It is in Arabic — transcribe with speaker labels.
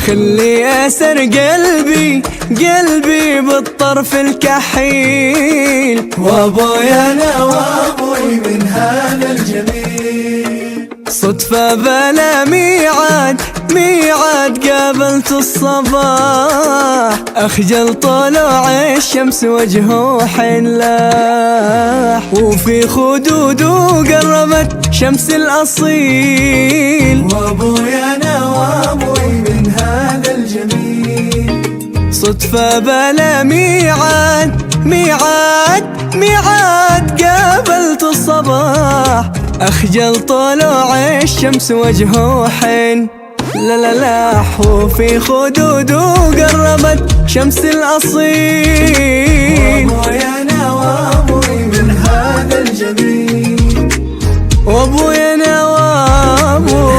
Speaker 1: خلي أسر قلبي بالطرف الكحيل،
Speaker 2: وابويا انا وابوي من هذا الجميل.
Speaker 1: صدفة بلا ميعاد قابلت الصباح، أخجل طلوع الشمس وجهه حلاح، وفي خدوده قربت شمس الأصيل.
Speaker 2: وابويا انا وابوي من هذا الجميل.
Speaker 1: صدفة بلا ميعاد قابلت الصباح، أخجل طلوع الشمس وجهه حن لا وفي خدوده قربت شمس الأصيل.
Speaker 2: وابويا انا وابوي من هذا الجميل.
Speaker 1: وابويا انا وابوي